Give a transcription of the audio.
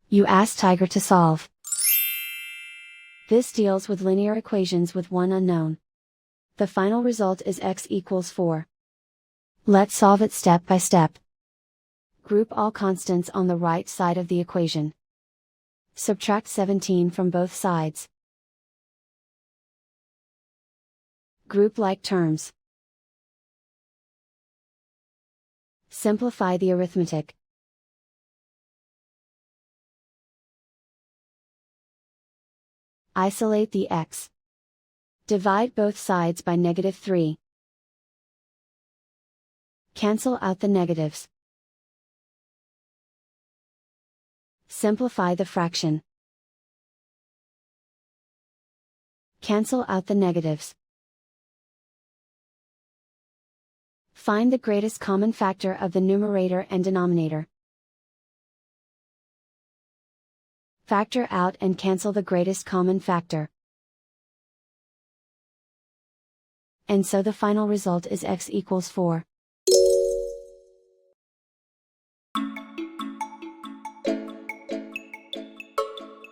You ask Tiger to solve. This deals with linear equations with one unknown. The final result is x equals 4. Let's solve it step by step. Group all constants on the right side of the equation. Subtract 17 from both sides. Group like terms. Simplify the arithmetic. Isolate the x. Divide both sides by -3. Cancel out the negatives. Simplify the fraction. Cancel out the negatives. Find the greatest common factor of the numerator and denominator. Factor out and cancel the greatest common factor. And so the final result is x equals 4.